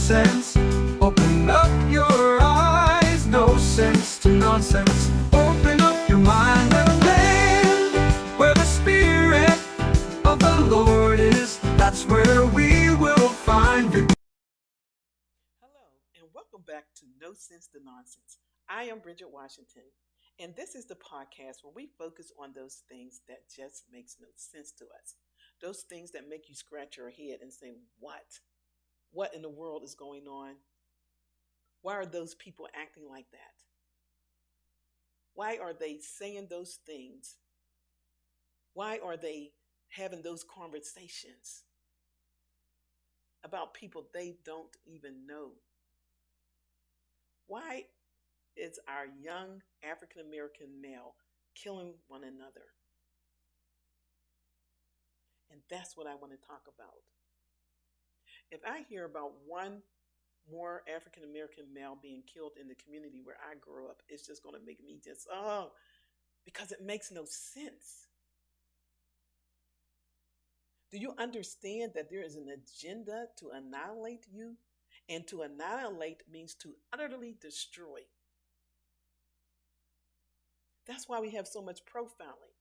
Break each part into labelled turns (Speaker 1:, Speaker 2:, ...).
Speaker 1: sense. Open up your eyes, no sense to nonsense. Open up your mind and land where the Spirit of the Lord is. That's where we will find victory.
Speaker 2: Hello, and welcome back to No Sense to Nonsense. I am Bridget Washington, and this is the podcast where we focus on those things that just makes no sense to us. Those things that make you scratch your head and say, "What? What in the world is going on? Why are those people acting like that? Why are they saying those things? Why are they having those conversations about people they don't even know? Why is our young African American male killing one another?" And that's what I want to talk about. If I hear about one more African American male being killed in the community where I grew up, it's just going to make me just, because it makes no sense. Do you understand that there is an agenda to annihilate you? And to annihilate means to utterly destroy. That's why we have so much profiling.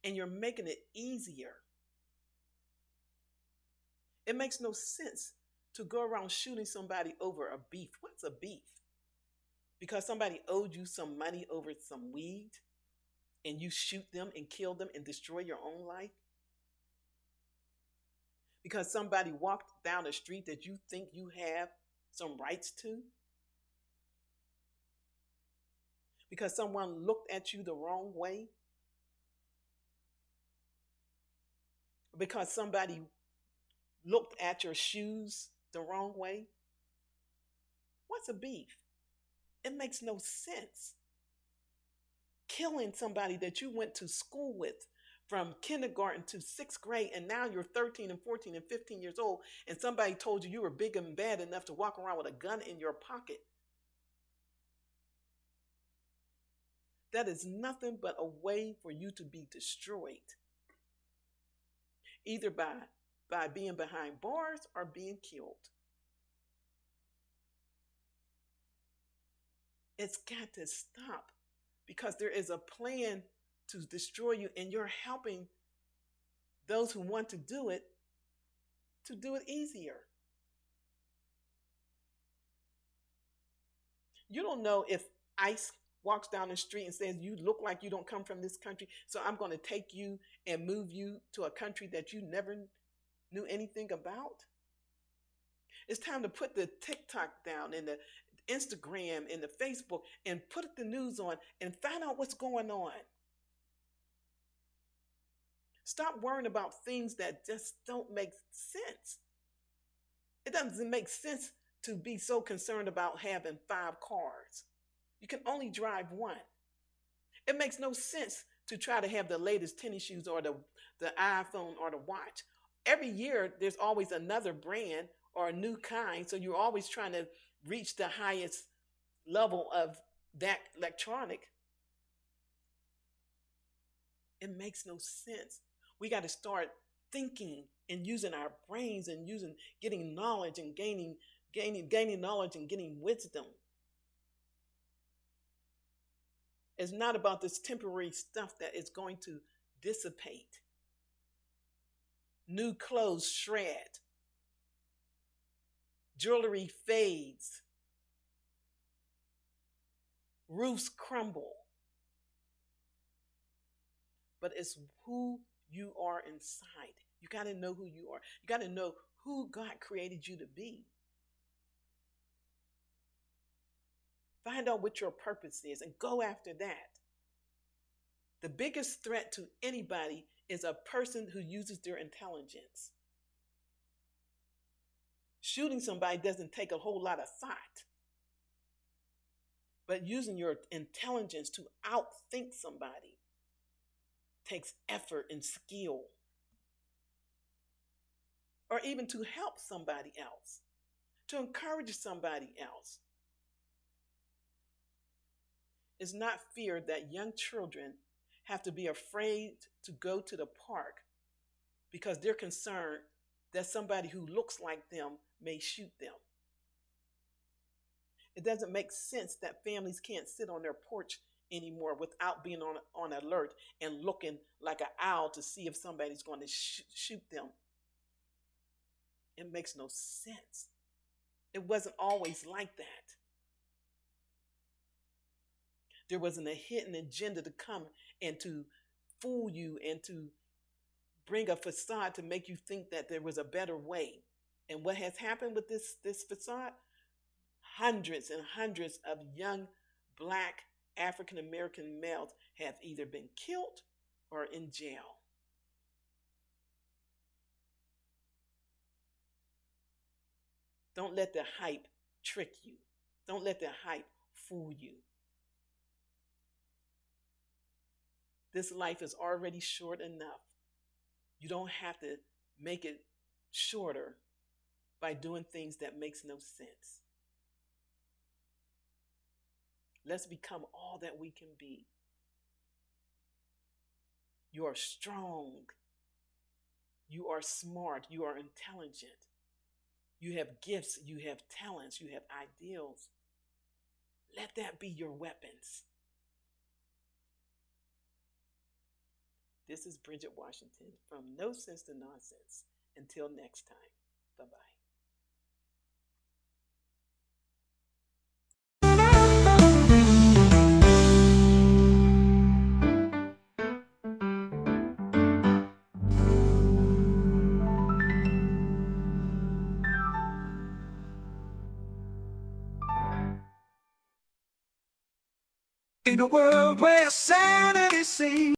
Speaker 2: And you're making it easier. It makes no sense to go around shooting somebody over a beef. What's a beef? Because somebody owed you some money over some weed and you shoot them and kill them and destroy your own life? Because somebody walked down a street that you think you have some rights to? Because someone looked at you the wrong way? Because somebody looked at your shoes the wrong way? What's a beef? It makes no sense. Killing somebody that you went to school with from kindergarten to sixth grade, and now you're 13 and 14 and 15 years old, and somebody told you you were big and bad enough to walk around with a gun in your pocket. That is nothing but a way for you to be destroyed, either by being behind bars or being killed. It's got to stop because there is a plan to destroy you, and you're helping those who want to do it easier. You don't know if ICE walks down the street and says, "You look like you don't come from this country, so I'm going to take you and move you to a country that you never knew anything about." It's time to put the TikTok down and the Instagram and the Facebook and put the news on and find out what's going on. Stop worrying about things that just don't make sense. It doesn't make sense to be so concerned about having 5 cars. You can only drive one. It makes no sense to try to have the latest tennis shoes or the iPhone or the watch. Every year, there's always another brand or a new kind, so you're always trying to reach the highest level of that electronic. It makes no sense. We got to start thinking and using our brains and getting knowledge and gaining knowledge and getting wisdom. It's not about this temporary stuff that is going to dissipate. New clothes shred. Jewelry fades. Roofs crumble. But it's who you are inside. You got to know who you are. You got to know who God created you to be. Find out what your purpose is and go after that. The biggest threat to anybody is a person who uses their intelligence. Shooting somebody doesn't take a whole lot of thought. But using your intelligence to outthink somebody takes effort and skill. Or even to help somebody else, to encourage somebody else. It's not fear that young children have to be afraid to go to the park because they're concerned that somebody who looks like them may shoot them. It doesn't make sense that families can't sit on their porch anymore without being on alert and looking like an owl to see if somebody's going to shoot them. It makes no sense. It wasn't always like that. There wasn't a hidden agenda to come and to fool you and to bring a facade to make you think that there was a better way. And what has happened with this facade? Hundreds and hundreds of young Black African American males have either been killed or in jail. Don't let the hype trick you. Don't let the hype fool you. This life is already short enough. You don't have to make it shorter by doing things that makes no sense. Let's become all that we can be. You are strong. You are smart. You are intelligent. You have gifts. You have talents. You have ideals. Let that be your weapons. This is Bridget Washington from No Sense to Nonsense. Until next time, bye-bye.
Speaker 1: In a world where sanity seems